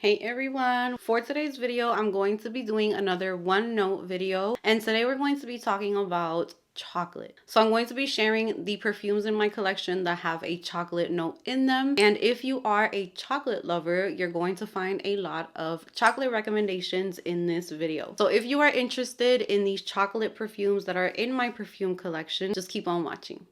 Hey everyone, for today's video I'm going to be doing another one note video, and today we're going to be talking about chocolate. So I'm going to be sharing the perfumes in my collection that have a chocolate note in them, and if you are a chocolate lover, you're going to find a lot of chocolate recommendations in this video. So if you are interested in these chocolate perfumes that are in my perfume collection, just keep on watching.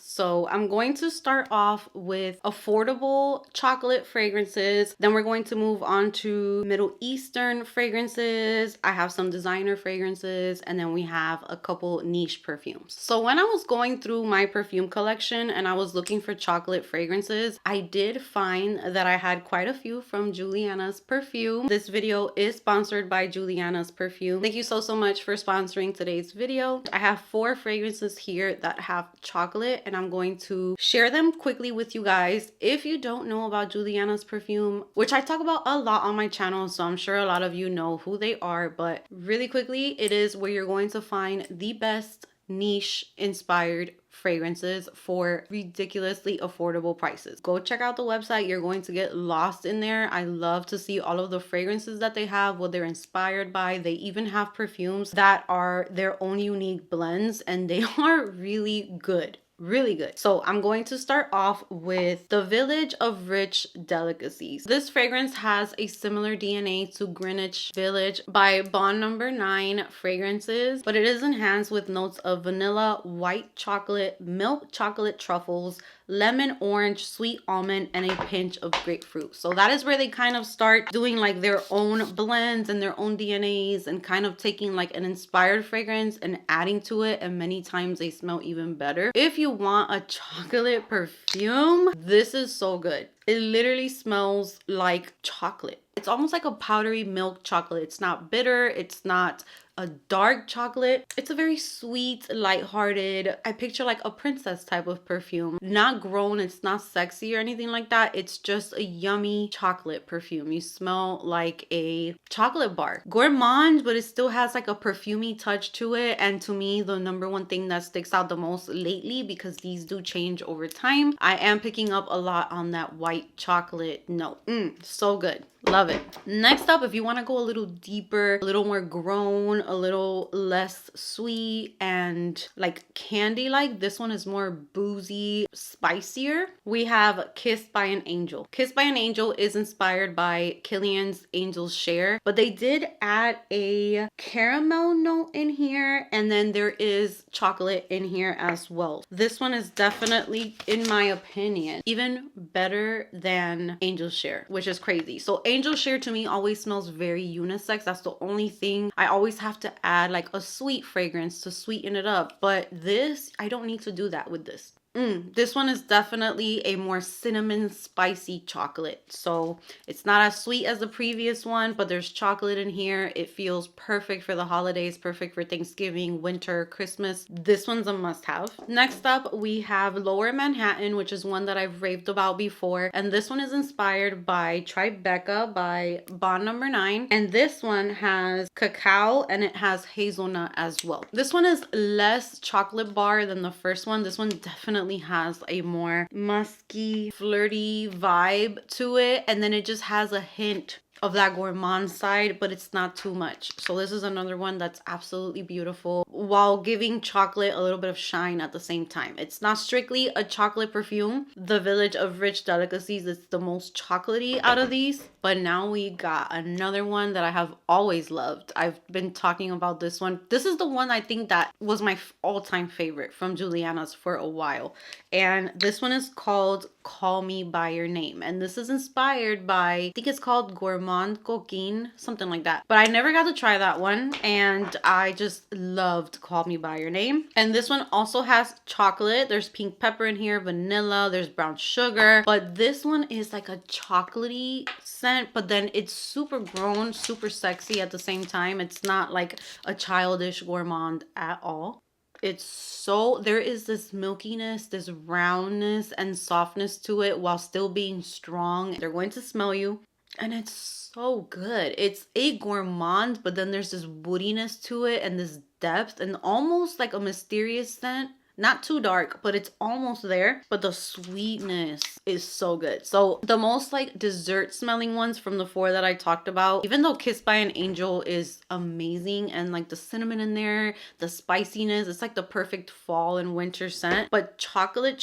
So I'm going to start off with affordable chocolate fragrances. Then we're going to move on to Middle Eastern fragrances. I have some designer fragrances, and then we have a couple niche perfumes. So when I was going through my perfume collection and I was looking for chocolate fragrances, I did find that I had quite a few from Julianas Perfume. This video is sponsored by Julianas Perfume. Thank you so much for sponsoring today's video. I have 4 fragrances here that have chocolate, and I'm going to share them quickly with you guys. If you don't know about Julianas Perfume, which I talk about a lot on my channel, so I'm sure a lot of you know who they are, but really quickly, it is where you're going to find the best niche inspired fragrances for ridiculously affordable prices. Go check out the website. You're going to get lost in there. I love to see all of the fragrances that they have, what they're inspired by. They even have perfumes that are their own unique blends, and they are really good. Really good. So I'm going to start off with the Village of Rich Delicacies. This fragrance has a similar DNA to Greenwich Village by Bond Number 9 Fragrances, but it is enhanced with notes of vanilla, white chocolate, milk chocolate truffles, lemon, orange, sweet almond, and a pinch of grapefruit. So that is where they kind of start doing like their own blends and their own DNAs, and kind of taking like an inspired fragrance and adding to it, and many times they smell even better. If you want a chocolate perfume, this is so good. It literally smells like chocolate. It's almost like a powdery milk chocolate. It's not bitter. It's not a dark chocolate. It's a very sweet, lighthearted, I picture like a princess type of perfume. Not grown, it's not sexy or anything like that. It's just a yummy chocolate perfume. You smell like a chocolate bar. Gourmand, but it still has like a perfumey touch to it. And to me, the number one thing that sticks out the most lately, because these do change over time, I am picking up a lot on that white chocolate note. So good. Love it. Next up, if you want to go a little deeper, a little more grown, a little less sweet and like candy like, this one is more boozy, spicier. We have Kissed by an Angel. Kissed by an Angel is inspired by Killian's Angel's Share, but they did add a caramel note in here, and then there is chocolate in here as well. This one is definitely, in my opinion, even better than Angel's Share, which is crazy. So Angel's Share to me always smells very unisex. That's the only thing. I always have to add like a sweet fragrance to sweeten it up. But this, I don't need to do that with this. This one is definitely a more cinnamon spicy chocolate. So it's not as sweet as the previous one, but there's chocolate in here. It feels perfect for the holidays, perfect for Thanksgiving, winter, Christmas. This one's a must-have. Next up, we have Lower Manhattan, which is one that I've raved about before. And this one is inspired by Tribeca by Bond Number 9. And this one has cacao and it has hazelnut as well. This one is less chocolate bar than the first one. This one definitely has a more musky, flirty vibe to it, and then it just has a hint of that gourmand side, but it's not too much. So this is another one that's absolutely beautiful while giving chocolate a little bit of shine at the same time. It's not strictly a chocolate perfume. The Village of Rich Delicacies is the most chocolatey out of these, but now we got another one that I have always loved. I've been talking about this one. This is the one I think that was my all-time favorite from Julianas for a while, and this one is called Call Me By Your Name, and this is inspired by, I think it's called Gourmand Coquine, something like that, but I never got to try that one, and I just loved Call Me By Your Name. And this one also has chocolate. There's pink pepper in here, vanilla, there's brown sugar, but this one is like a chocolatey scent, but then it's super grown, super sexy at the same time. It's not like a childish gourmand at all. It's so, there is this milkiness, this roundness and softness to it while still being strong. They're going to smell you, and it's so good. It's a gourmand, but then there's this woodiness to it and this depth and almost like a mysterious scent not too dark, but it's almost there. But the sweetness is so good. So the most like dessert smelling ones from the 4 that I talked about, even though Kissed by an Angel is amazing and like the cinnamon in there, the spiciness, it's like the perfect fall and winter scent. But chocolate,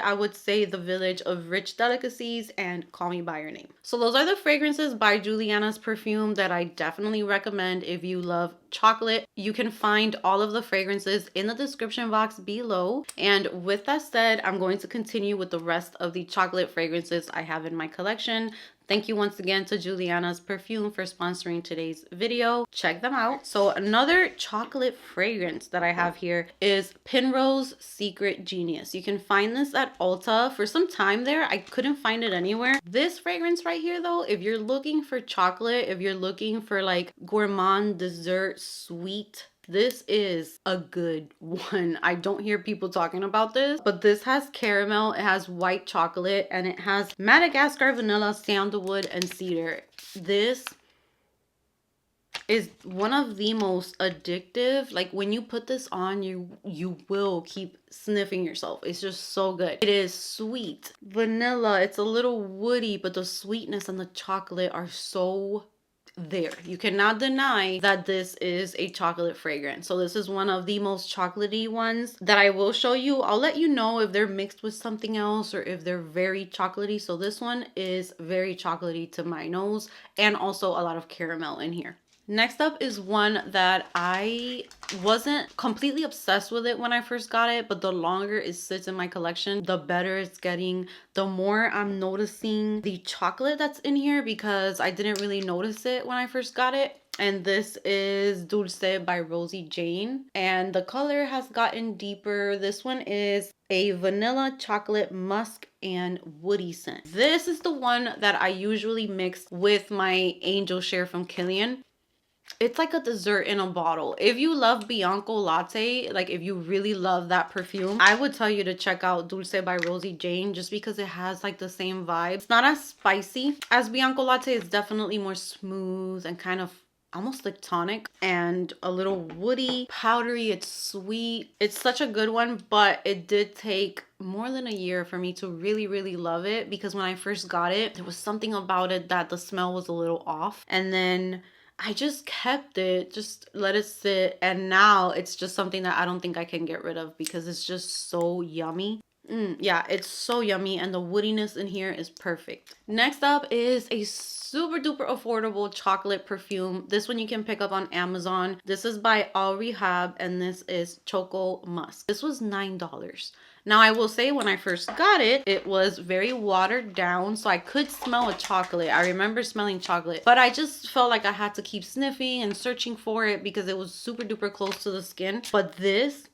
I would say The Village of Rich Delicacies and Call Me By Your Name. So those are the fragrances by Julianas Perfume that I definitely recommend if you love chocolate. You can find all of the fragrances in the description box below. And with that said, I'm going to continue with the rest of the chocolate fragrances I have in my collection. Thank you once again to Julianas Perfume for sponsoring today's video. Check them out. So another chocolate fragrance that I have here is Penrose Secret Genius. You can find this at Ulta. For some time there, I couldn't find it anywhere. This fragrance right here though, if you're looking for chocolate, if you're looking for like gourmand dessert sweet, this is a good one. I don't hear people talking about this, but this has caramel, it has white chocolate, and it has Madagascar vanilla, sandalwood, and cedar. This is one of the most addictive. Like when you put this on, you will keep sniffing yourself. It's just so good. It is sweet vanilla, it's a little woody, but the sweetness and the chocolate are so there. You cannot deny that this is a chocolate fragrance. So this is one of the most chocolatey ones that I will show you. I'll let you know if they're mixed with something else or if they're very chocolatey. So this one is very chocolatey to my nose, and also a lot of caramel in here. Next up is one that I wasn't completely obsessed with it when I first got it, but the longer it sits in my collection, the better it's getting. The more I'm noticing the chocolate that's in here, because I didn't really notice it when I first got it. And this is Dulce by Rosie Jane, and the color has gotten deeper. This one is a vanilla, chocolate, musk, and woody scent. This is the one that I usually mix with my Angel Share from Kilian. It's like a dessert in a bottle. If you love Bianco Latte, like if you really love that perfume, I would tell you to check out Dulce by Rosie Jane, just because it has like the same vibe. It's not as spicy as Bianco Latte. It's definitely more smooth and kind of almost like tonic and a little woody, powdery. It's sweet. It's such a good one, but it did take more than a year for me to really love it, because when I first got it, there was something about it that the smell was a little off. And then I just kept it, just let it sit, and now it's just something that I don't think I can get rid of because it's just so yummy. Yeah, it's so yummy, and the woodiness in here is perfect. Next up is a super duper affordable chocolate perfume. This one you can pick up on Amazon. This is by Al Rehab, and this is Choco Musk. This was $9. Now, I will say when I first got it, it was very watered down, so I could smell a chocolate. I remember smelling chocolate, but I just felt like I had to keep sniffing and searching for it because it was super duper close to the skin. But this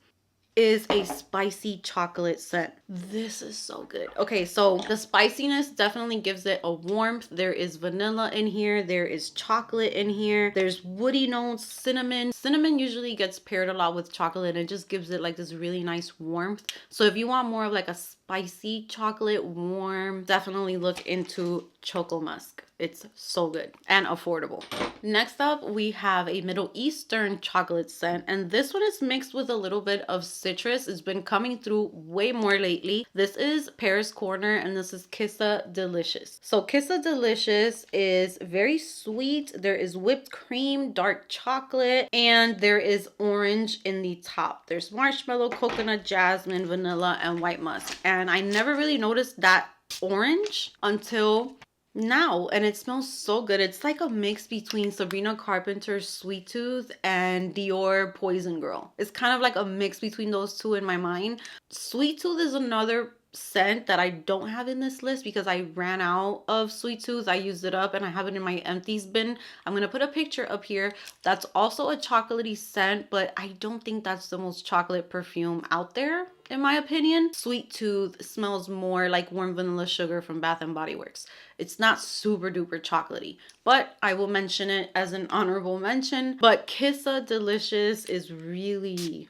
is a spicy chocolate scent. This is so good. Okay, so the spiciness definitely gives it a warmth. There is vanilla in here, there is chocolate in here, there's woody notes, cinnamon. Cinnamon usually gets paired a lot with chocolate, and it just gives it like this really nice warmth. So if you want more of like a spicy chocolate warm, definitely look into Choco Musk. It's so good and affordable. Next up, we have a Middle Eastern chocolate scent, and this one is mixed with a little bit of citrus. It's been coming through way more lately. This is Paris Corner, and this is Kissa Delicious. So Kissa Delicious is very sweet. There is whipped cream, dark chocolate, and there is orange in the top. There's marshmallow, coconut, jasmine, vanilla, and white musk. And I never really noticed that orange until now, and it smells so good. It's like a mix between Sabrina Carpenter's Sweet Tooth and Dior Poison Girl. It's kind of like a mix between those two in my mind. Sweet Tooth is another scent that I don't have in this list because I ran out of Sweet Tooth. I used it up and I have it in my empties bin. I'm gonna put a picture up here. That's also a chocolatey scent, but I don't think that's the most chocolate perfume out there, in my opinion. Sweet Tooth smells more like warm vanilla sugar from Bath and Body Works. It's not super duper chocolatey, but I will mention it as an honorable mention. But Kissa Delicious is really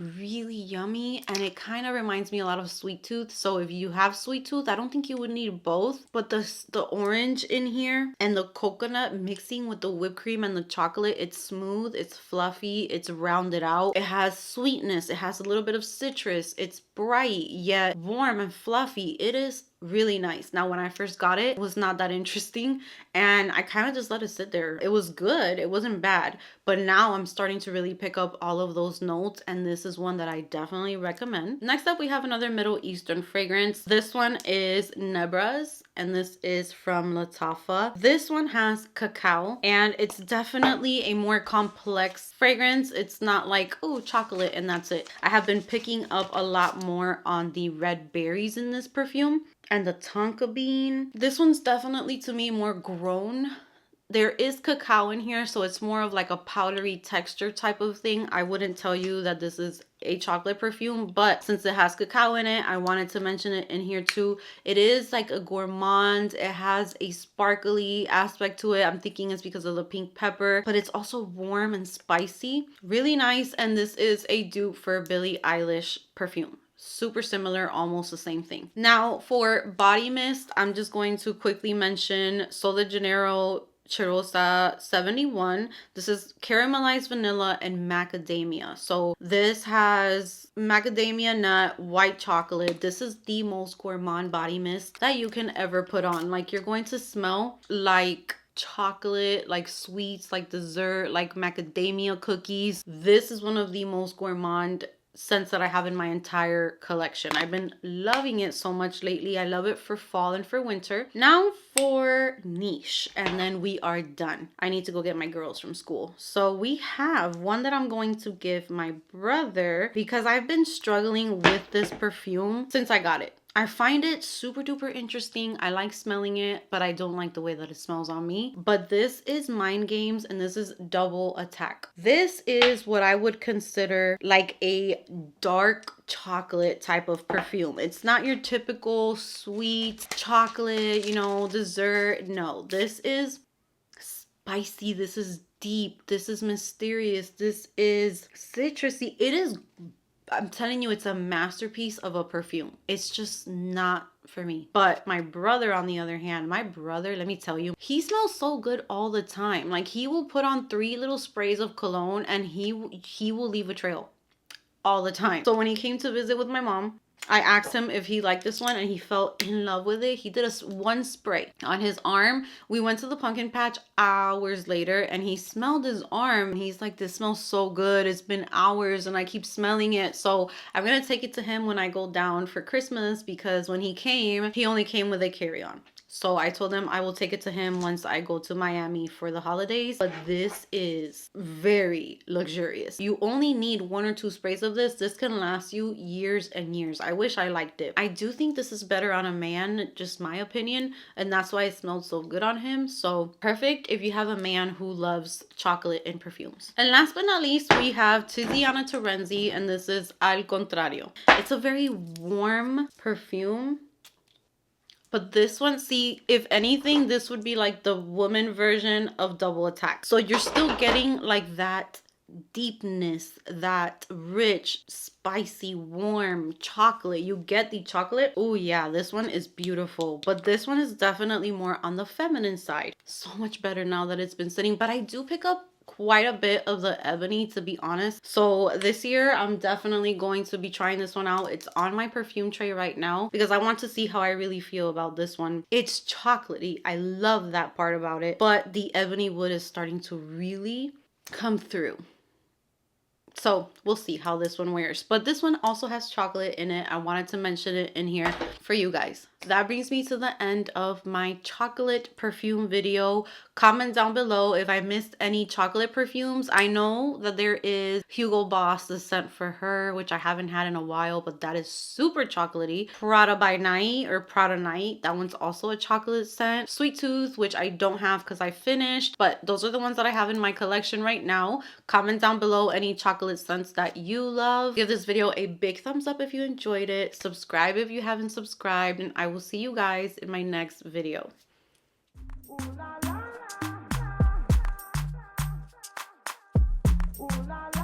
really yummy, and it kind of reminds me a lot of sweet tooth. So if you have sweet tooth, I don't think you would need both, but the orange in here and the coconut mixing with the whipped cream and the chocolate, it's smooth, it's fluffy, it's rounded out, it has sweetness, it has a little bit of citrus, it's bright yet warm and fluffy. It is really nice. Now when I first got it, it was not that interesting, and I kind of just let it sit there. It was good, it wasn't bad, but now I'm starting to really pick up all of those notes, and this is one that I definitely recommend. Next up, we have another Middle Eastern fragrance. This one is Nebras, and this is from Latafa. This one has cacao, and it's definitely a more complex fragrance. It's not like, oh, chocolate and that's it. I have been picking up a lot more on the red berries in this perfume and the tonka bean. This one's definitely, to me, more grown. There is cacao in here, so it's more of like a powdery texture type of thing. I wouldn't tell you that this is a chocolate perfume, but since it has cacao in it, I wanted to mention it in here too. It is like a gourmand. It has a sparkly aspect to it. I'm thinking it's because of the pink pepper, but it's also warm and spicy. Really nice, and this is a dupe for Billie Eilish perfume. Super similar, almost the same thing. Now for body mist, I'm just going to quickly mention Sol de Janeiro Cheirosa 71. This is caramelized vanilla and macadamia. So this has macadamia nut, white chocolate. This is the most gourmand body mist that you can ever put on. Like, you're going to smell like chocolate, like sweets, like dessert, like macadamia cookies. This is one of the most gourmand scents that I have in my entire collection. I've been loving it so much lately. I love it for fall and for winter. Now for niche, and then we are done. I need to go get my girls from school. So we have one that I'm going to give my brother because I've been struggling with this perfume since I got it. I find it super duper interesting. I like smelling it, but I don't like the way that it smells on me. But this is Mind Games, and this is Double Attack. This is what I would consider like a dark chocolate type of perfume. It's not your typical sweet chocolate, you know, dessert. No, this is spicy. This is deep. This is mysterious. This is citrusy. It is, I'm telling you, it's a masterpiece of a perfume. It's just not for me. But my brother, on the other hand, my brother, let me tell you, he smells so good all the time. Like, he will put on 3 little sprays of cologne and he will leave a trail all the time. So when he came to visit with my mom, I asked him if he liked this one, and he fell in love with it. He did one spray on his arm. We went to the pumpkin patch hours later, and he smelled his arm. He's like, this smells so good. It's been hours and I keep smelling it. So I'm going to take it to him when I go down for Christmas, because when he came, he only came with a carry-on. So I told him I will take it to him once I go to Miami for the holidays. But this is very luxurious. You only need 1 or 2 sprays of this. This can last you years and years. I wish I liked it. I do think this is better on a man, just my opinion. And that's why it smelled so good on him. So perfect if you have a man who loves chocolate and perfumes. And last but not least, we have Tiana Terenzi, and this is Al Contrario. It's a very warm perfume. But this one, see, if anything, this would be like the woman version of Double Attack. So you're still getting like that deepness, that rich, spicy, warm chocolate. You get the chocolate. Oh yeah, this one is beautiful. But this one is definitely more on the feminine side. So much better now that it's been sitting. But I do pick up quite a bit of the ebony, to be honest. So this year I'm definitely going to be trying this one out. It's on my perfume tray right now because I want to see how I really feel about this one. It's chocolatey. I love that part about it, but the ebony wood is starting to really come through. So we'll see how this one wears. But this one also has chocolate in it. I wanted to mention it in here for you guys. That brings me to the end of my chocolate perfume video. Comment down below if I missed any chocolate perfumes. I know that there is Hugo Boss, the scent for her, which I haven't had in a while, but that is super chocolatey. Prada by Night or Prada Night, that one's also a chocolate scent. Sweet Tooth, which I don't have because I finished, but those are the ones that I have in my collection right now. Comment down below any chocolate scents that you love. Give this video a big thumbs up if you enjoyed it. Subscribe if you haven't subscribed, and I will see you guys in my next video. Ooh, la, la, la, la. Ooh, la, la.